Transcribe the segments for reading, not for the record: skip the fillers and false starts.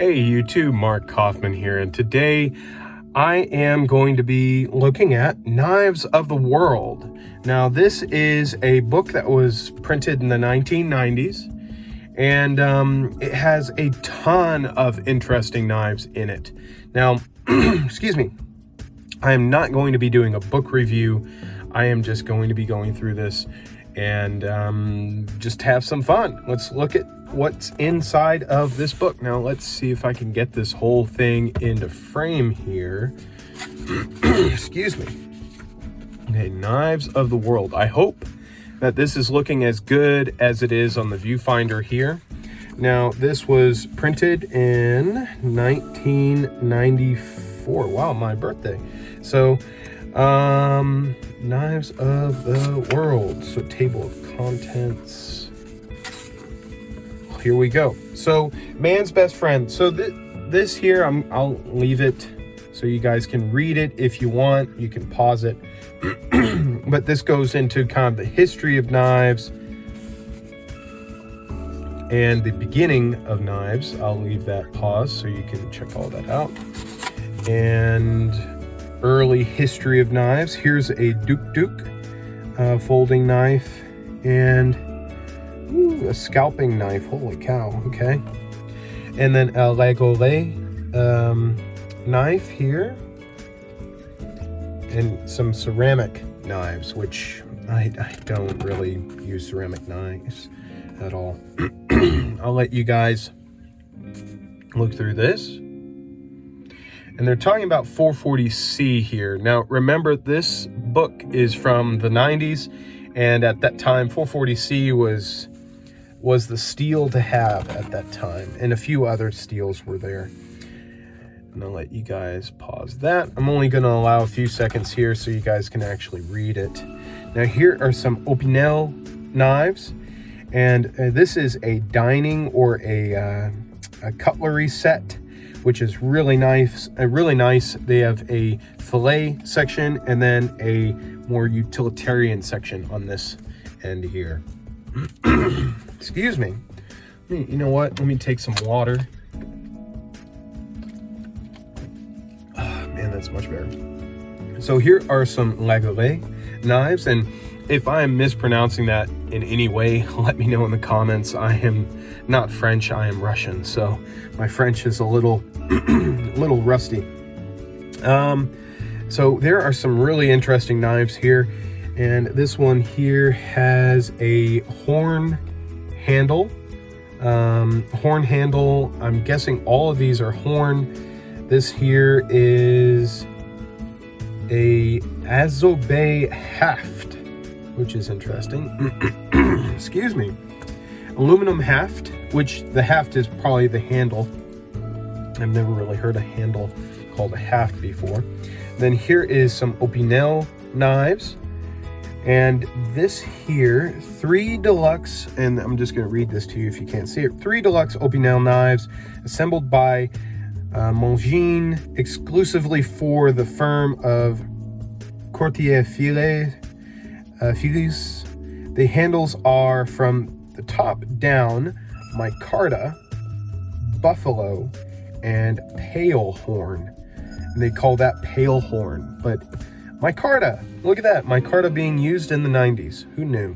Hey, you too, Mark Kaufman here, and today I am going to be looking at Knives of the World. Now, this is a book that was printed in the 1990s, and it has a ton of interesting knives in it. Now, excuse me, I am not going to be doing a book review. I am just going to be going through this and just have some fun. Let's look at what's inside of this book. Now let's see if I can get this whole thing into frame here. Excuse me. Okay, Knives of the World. I hope that this is looking as good as it is on the viewfinder here. Now, this was printed in 1994. Wow, my birthday. So, Knives of the World. So, table of contents. Here we go. So, Man's Best Friend. So, this here, I'll leave it so you guys can read it if you want. You can pause it. But this goes into kind of the history of knives and the beginning of knives. I'll leave that pause so you can check all that out. And early history of knives. Here's a Duke folding knife and a scalping knife. Holy cow. Okay. And then a Lagole knife here. And some ceramic knives, which I don't really use ceramic knives at all. I'll let you guys look through this. And they're talking about 440C here. Now, remember, this book is from the 90s, and at that time, 440C was the steel to have at that time, and a few other steels were there. And I'll let you guys pause that. I'm only going to allow a few seconds here so you guys can actually read it. Now, here are some Opinel knives, and this is a dining or a cutlery set, which is really nice. Really nice. They have a fillet section and then a more utilitarian section on this end here. Excuse me. You know what? Let me take some water. Man, that's much better. So here are some Lagole knives, and if I am mispronouncing that in any way, let me know in the comments. I am not French, I am Russian, so my French is a little rusty. So there are some really interesting knives here, and this one here has a horn handle. I'm guessing all of these are horn. This here is a Azobe haft, which is interesting. Excuse me. Aluminum haft, which the haft is probably the handle. I've never really heard a handle called a haft before. Then here is some Opinel knives. And this here, 3 deluxe, and I'm just going to read this to you if you can't see it. 3 deluxe Opinel knives assembled by Mongin exclusively for the firm of Courtier Files. The handles are from the top down micarta, buffalo, and pale horn. And they call that pale horn, but micarta, look at that, micarta being used in the 90s. Who knew?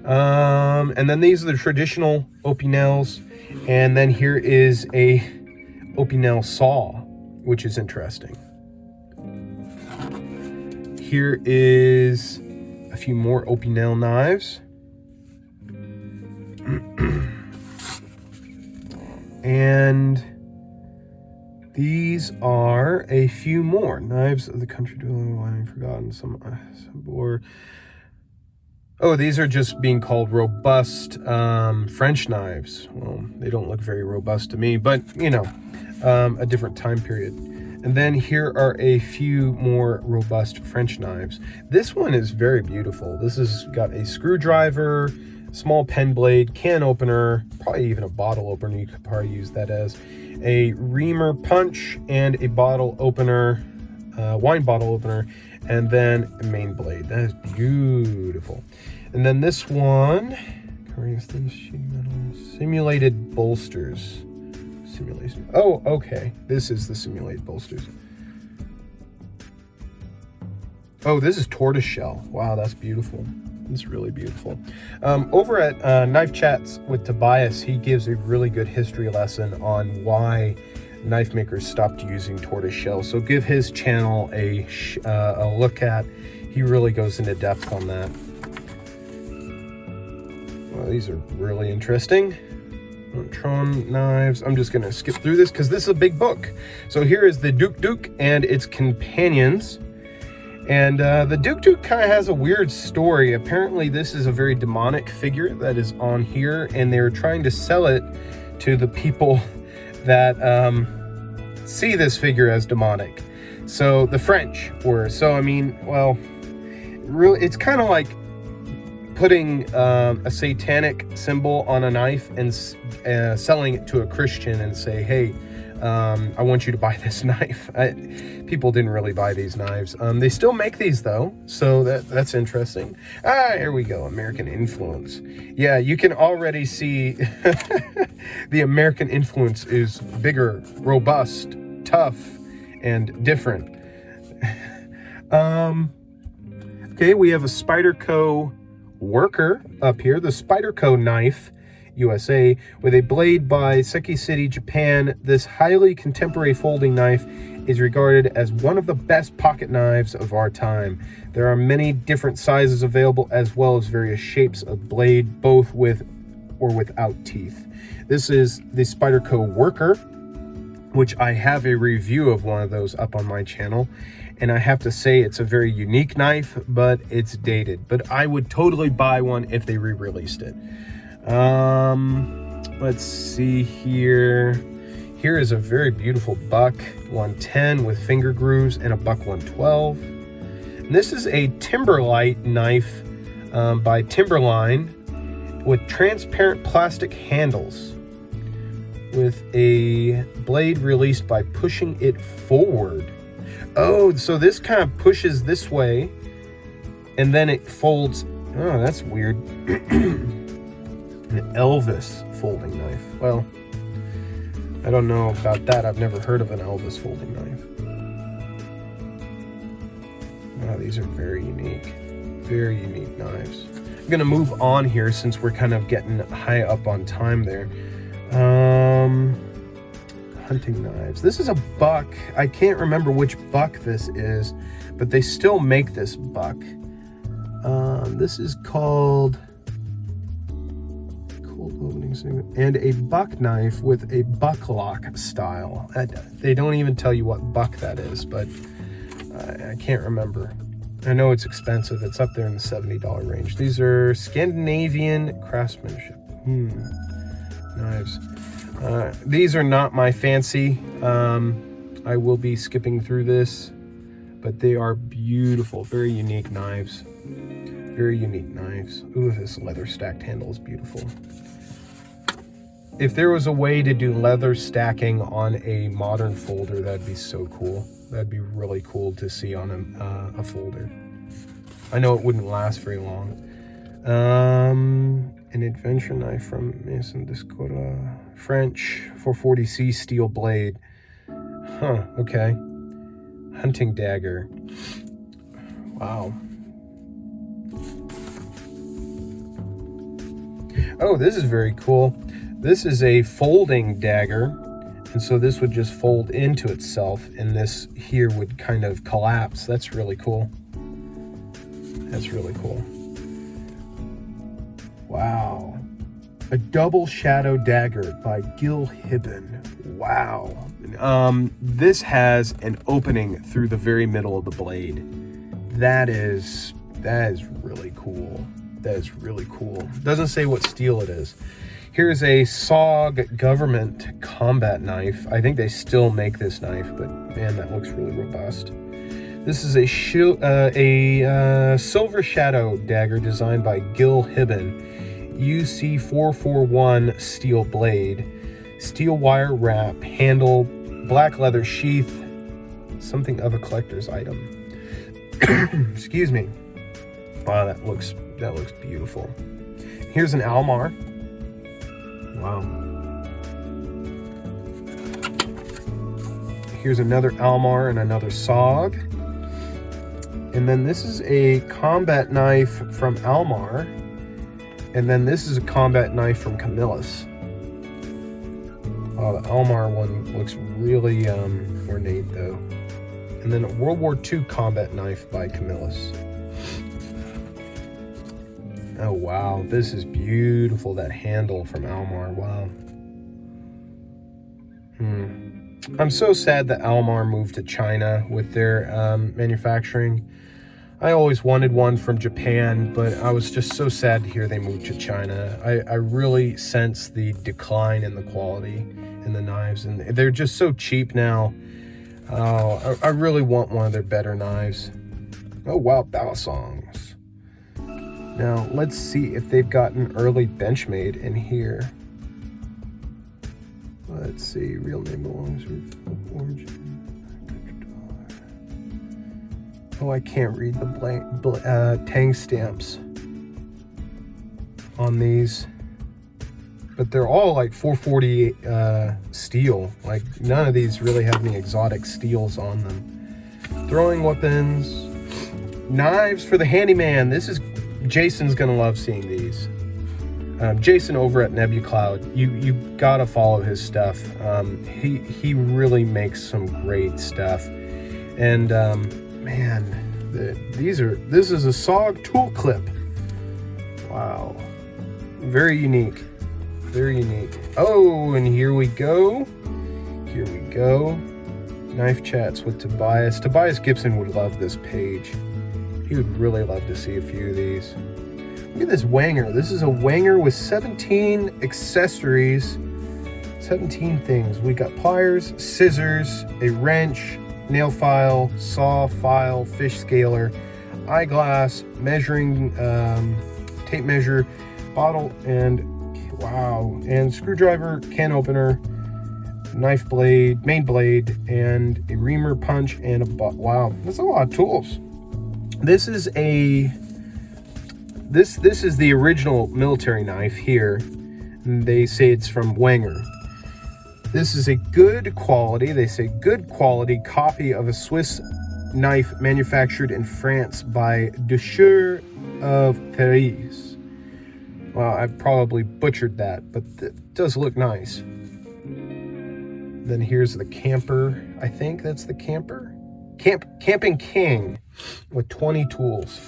And then these are the traditional Opinels, and then here is a Opinel saw, which is interesting. Here is a few more Opinel knives. And these are a few more knives of the country. I've forgotten some or oh, these are just being called robust French knives. Well, they don't look very robust to me, but you know, a different time period. And then here are a few more robust French knives. This one is very beautiful. This has got a screwdriver, small pen blade, can opener, probably even a bottle opener. You could probably use that as a reamer punch, and a bottle opener, wine bottle opener, and then a main blade. That is beautiful. And then this one, simulated bolsters. simulation. Oh, okay. This is the simulated bolsters. Oh, this is tortoiseshell. Wow, that's beautiful. It's really beautiful. Over at Knife Chats with Tobias, he gives a really good history lesson on why knife makers stopped using tortoiseshell. So give his channel a look at. He really goes into depth on that. Well, these are really interesting. Tron knives. I'm just going to skip through this because this is a big book. So here is the Duke and its companions. And the Duke kind of has a weird story. Apparently this is a very demonic figure that is on here, and they're trying to sell it to the people that see this figure as demonic. So the French were. So, I mean, well, really, it's kind of like putting a satanic symbol on a knife and selling it to a Christian and say, hey, I want you to buy this knife. People didn't really buy these knives. They still make these though, so that's interesting. Here we go, American influence. Yeah, you can already see the American influence is bigger, robust, tough, and different. Okay, we have a Spyderco worker up here, the Spyderco knife USA, with a blade by Seki City, Japan. This highly contemporary folding knife is regarded as one of the best pocket knives of our time. There are many different sizes available, as well as various shapes of blade, both with or without teeth. This is the Spyderco worker, which I have a review of one of those up on my channel. And I have to say it's a very unique knife, but it's dated. But I would totally buy one if they re-released it. Let's see here. Here is a very beautiful buck 110 with finger grooves and a buck 112. And this is a Timberlight knife by Timberline with transparent plastic handles with a blade released by pushing it forward. Oh, so this kind of pushes this way and then it folds. Oh, that's weird. An Elvis folding knife. Well, I don't know about that. I've never heard of an Elvis folding knife. Wow, these are very unique. Very unique knives. I'm going to move on here since we're kind of getting high up on time there. Hunting knives. This is a buck. I can't remember which buck this is, but they still make this buck. This is called and a buck knife with a buck lock style. They don't even tell you what buck that is, but I can't remember. I know it's expensive. It's up there in the $70 range. These are Scandinavian craftsmanship knives. These are not my fancy. I will be skipping through this, but they are beautiful, very unique knives. Very unique knives. Ooh, this leather stacked handle is beautiful. If there was a way to do leather stacking on a modern folder, that'd be so cool. That'd be really cool to see on a folder. I know it wouldn't last very long. An adventure knife from Maison Descora, French, 440C steel blade. Huh, okay. Hunting dagger. Wow. Oh, this is very cool. This is a folding dagger, and so this would just fold into itself, and this here would kind of collapse. That's really cool. That's really cool. Wow. A double shadow dagger by Gil Hibben. Wow. This has an opening through the very middle of the blade. That is really cool. That is really cool. Doesn't say what steel it is. Here's a SOG government combat knife. I think they still make this knife, but man, that looks really robust. This is a silver shadow dagger designed by Gil Hibben. UC441 steel blade, steel wire wrap, handle, black leather sheath, something of a collector's item. Excuse me. Wow, that looks beautiful. Here's an Almar. Wow. Here's another Almar and another SOG. And then this is a combat knife from Almar. And then this is a combat knife from Camillus. Oh, the Almar one looks really ornate though. And then a World War II combat knife by Camillus. Oh wow, this is beautiful, that handle from Almar, wow. I'm so sad that Almar moved to China with their manufacturing. I always wanted one from Japan, but I was just so sad to hear they moved to China. I really sense the decline in the quality in the knives, and they're just so cheap now. I really want one of their better knives. Oh wow, Balisongs. Now let's see if they've got an early Benchmade in here. Let's see, real name belongs with origin. Oh, I can't read the tang stamps on these, but they're all like 440 steel. Like none of these really have any exotic steels on them. Throwing weapons, knives for the handyman. Jason's gonna love seeing these. Jason over at NebuCloud, you gotta follow his stuff. He really makes some great stuff, and man, this is a SOG tool clip. Wow, very unique, very unique. Oh, and here we go. Knife chats with Tobias. Tobias Gibson would love this page. He would really love to see a few of these. Look at this Wenger. This is a Wenger with 17 accessories, 17 things. We got pliers, scissors, a wrench, nail file, saw, file, fish scaler, eyeglass, measuring tape measure, bottle, and wow, and screwdriver, can opener, knife blade, main blade, and a reamer punch, and wow, that's a lot of tools. This is the original military knife here. And they say it's from Wenger. This is a good quality, they say good quality copy of a Swiss knife manufactured in France by Ducheur of Therese. Well, I probably butchered that, but it does look nice. Then here's the Camper. I think that's the Camper. Camping King with 20 tools.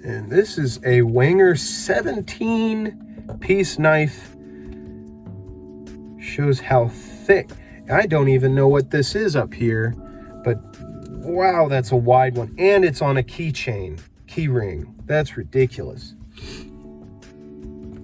And this is a Wenger 17-piece knife. Shows how thick. I don't even know what this is up here, but wow, that's a wide one. And it's on a keychain, key ring. That's ridiculous.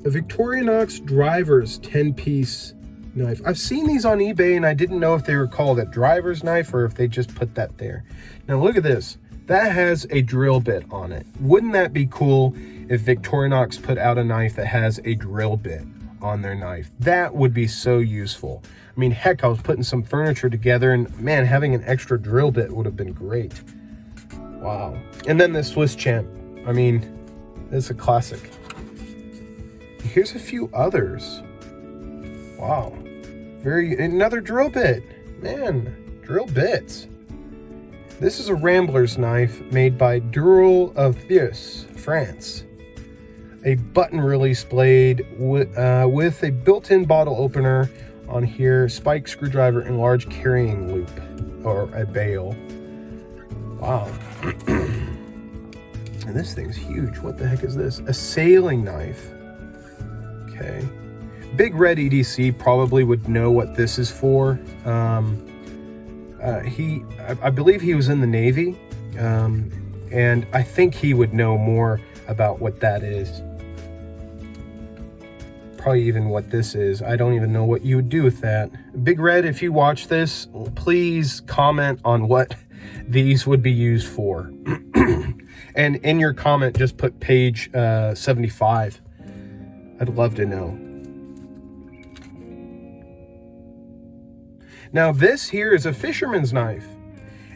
A Victorinox Driver's 10-piece knife. I've seen these on eBay and I didn't know if they were called a driver's knife or if they just put that there. Now look at this. That has a drill bit on it. Wouldn't that be cool if Victorinox put out a knife that has a drill bit on their knife? That would be so useful. I mean, heck, I was putting some furniture together and man, having an extra drill bit would have been great. Wow. And then the Swiss Champ. I mean, it's a classic. Here's a few others. Wow. Another drill bit. Man, drill bits. This is a Rambler's knife made by Durel of Thiers, France. A button release blade with a built-in bottle opener on here, spike screwdriver, and large carrying loop, or a bail. Wow. And this thing's huge. What the heck is this? A sailing knife. Okay. Big Red EDC probably would know what this is for. I believe he was in the Navy, and I think he would know more about what that is. Probably even what this is. I don't even know what you would do with that. Big Red, if you watch this, please comment on what these would be used for. And in your comment, just put page 75. I'd love to know. Now this here is a fisherman's knife,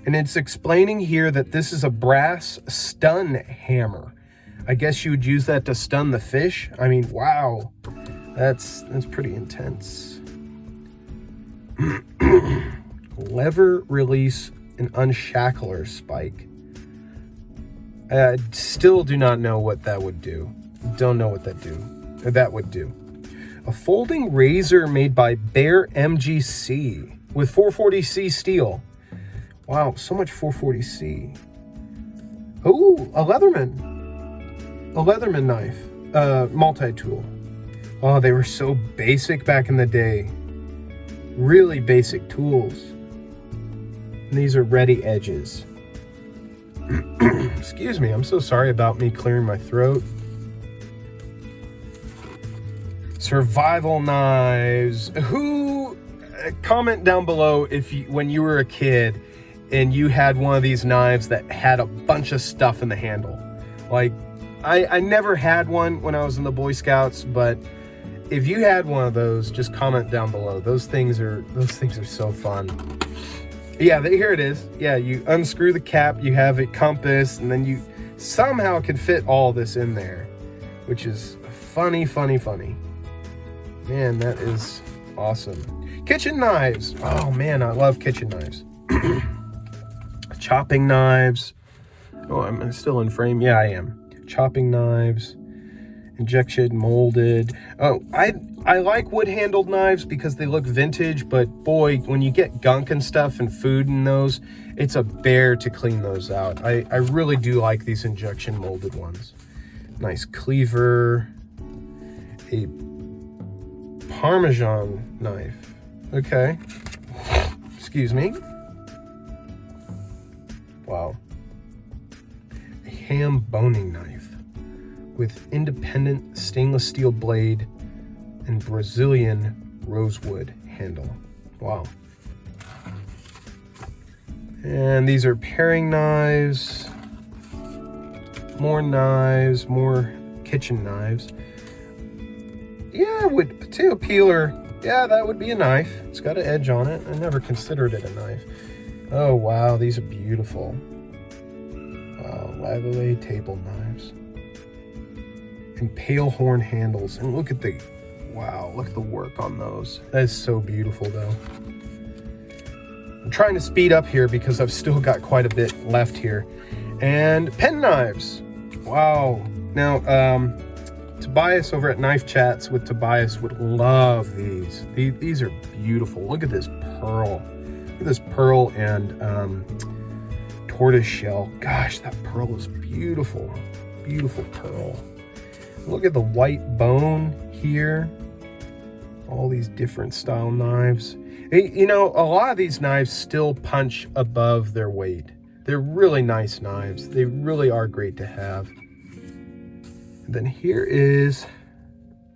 and it's explaining here that this is a brass stun hammer. I guess you would use that to stun the fish. I mean, wow, that's pretty intense. Lever release and unshackler spike. I still do not know what that would do. Don't know what that would do. A folding razor made by Bear MGC with 440C steel. Wow, so much 440C. Oh, a Leatherman knife, multi-tool. Oh, they were so basic back in the day. Really basic tools. And these are ready edges. Excuse me, I'm so sorry about me clearing my throat. Survival knives. Who, comment down below if you, when you were a kid and you had one of these knives that had a bunch of stuff in the handle. Like, I never had one when I was in the Boy Scouts, but if you had one of those, just comment down below. Those things are so fun. Yeah, here it is. Yeah, you unscrew the cap, you have a compass, and then you somehow can fit all this in there, which is funny. Man, that is awesome. Kitchen knives. Oh man, I love kitchen knives. Chopping knives. Oh, I'm still in frame. Yeah, I am. Chopping knives. Injection molded. Oh, I like wood-handled knives because they look vintage, but boy, when you get gunk and stuff and food in those, it's a bear to clean those out. I really do like these injection molded ones. Nice cleaver. A Parmesan knife. Okay. Excuse me. Wow. A ham boning knife with independent stainless steel blade and Brazilian rosewood handle. Wow. And these are paring knives. More kitchen knives. Yeah, potato peeler. Yeah, that would be a knife. It's got an edge on it. I never considered it a knife. Oh, wow, these are beautiful. Wow, lavalier table knives. And pale horn handles. And look at the work on those. That is so beautiful, though. I'm trying to speed up here because I've still got quite a bit left here. And pen knives. Wow. Now, Tobias over at Knife Chats with Tobias would love these. These are beautiful. Look at this pearl. Look at this pearl and tortoise shell. Gosh, that pearl is beautiful. Beautiful pearl. Look at the white bone here. All these different style knives. You know, a lot of these knives still punch above their weight. They're really nice knives. They really are great to have. And then here is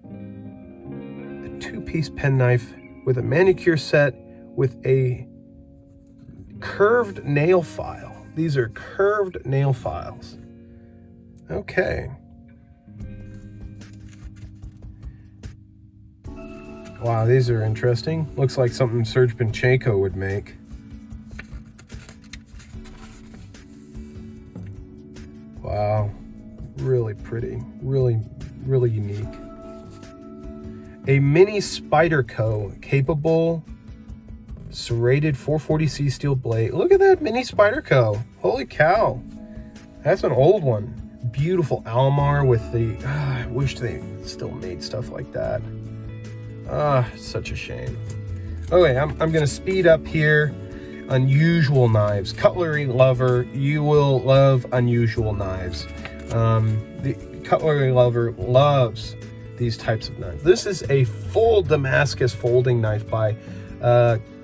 a two-piece penknife with a manicure set with a curved nail file. These are curved nail files. Okay. Wow, these are interesting. Looks like something Serge Panchenko would make. Wow, really pretty, really unique. A mini Spyderco capable serrated 440C steel blade. Look at that mini Spyderco. Holy cow. That's an old one. Beautiful Almar with the, I wish they still made stuff like that. Such a shame. Okay, I'm gonna speed up here. Unusual knives. Cutlery lover, you will love unusual knives. The cutlery lover loves these types of knives. This is a full Damascus folding knife by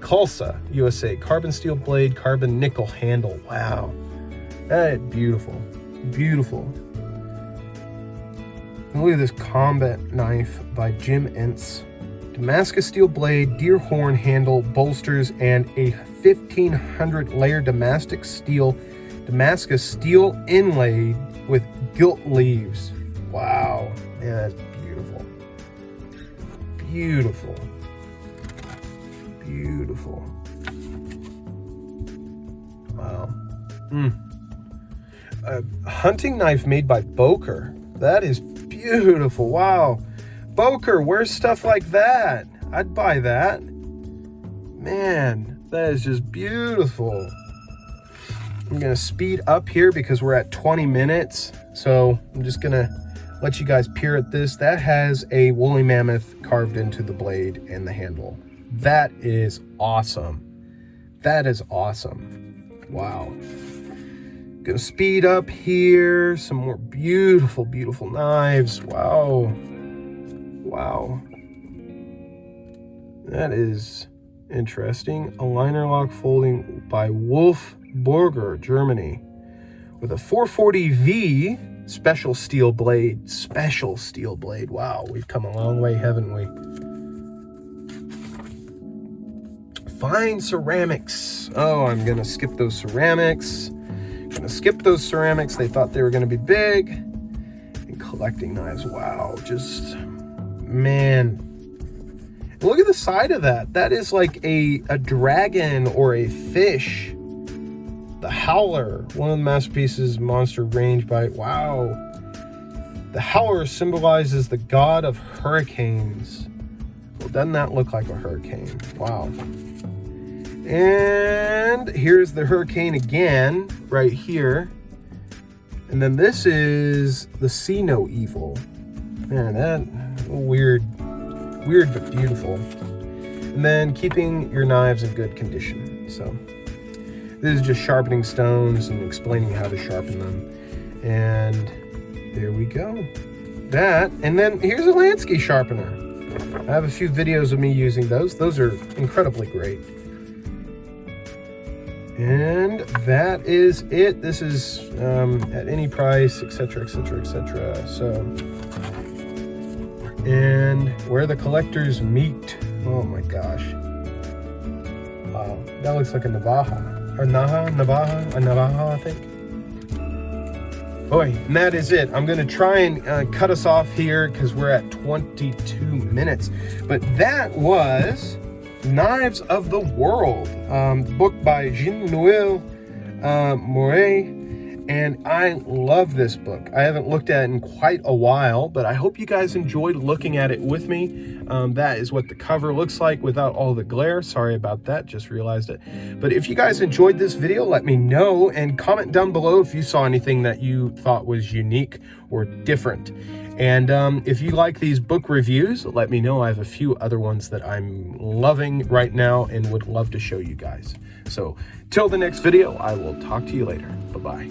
Kulsa USA. Carbon steel blade, carbon nickel handle. Wow, that is beautiful, beautiful. And look at this combat knife by Jim Entz. Damascus steel blade, deer horn handle, bolsters, and a 1500 layer Damascus steel inlaid with gilt leaves. Wow, man, that's beautiful. Beautiful. Beautiful. Wow. A hunting knife made by Boker. That is beautiful. Wow. Boker, where's stuff like that? I'd buy that. Man, that is just beautiful. I'm gonna speed up here because we're at 20 minutes. So I'm just gonna let you guys peer at this. That has a woolly mammoth carved into the blade and the handle. That is awesome. That is awesome. Wow. Gonna speed up here. Some more beautiful, beautiful knives. Wow. Wow. That is interesting. A liner lock folding by Wolf Burger, Germany, with a 440V special steel blade. Special steel blade. Wow, we've come a long way, haven't we? Fine ceramics. Oh, I'm gonna skip those ceramics. Gonna skip those ceramics. They thought they were gonna be big. And collecting knives. Wow, just, man. Look at the side of that. That is like a dragon or a fish. The Howler, one of the masterpieces, Monster Range by, wow. The Howler symbolizes the god of hurricanes. Well, doesn't that look like a hurricane? Wow. And here's the hurricane again, right here. And then this is the See No Evil. Man, that weird but beautiful. And then keeping your knives in good condition. So this is just sharpening stones and explaining how to sharpen them. And there we go. That, and then here's a Lansky sharpener. I have a few videos of me using those. Those are incredibly great. And that is it. This is at any price, etc., etc., etc. So, and where the collectors meet. Oh my gosh. Wow, that looks like a Navaja. Or Navaja, I think. Boy, and that is it. I'm going to try and cut us off here because we're at 22 minutes. But that was Knives of the World, book by Jean-Noël Mouret. And I love this book. I haven't looked at it in quite a while, but I hope you guys enjoyed looking at it with me. That is what the cover looks like without all the glare. Sorry about that, just realized it. But if you guys enjoyed this video, let me know and comment down below if you saw anything that you thought was unique or different. And if you like these book reviews, let me know. I have a few other ones that I'm loving right now and would love to show you guys. So till the next video, I will talk to you later. Bye-bye.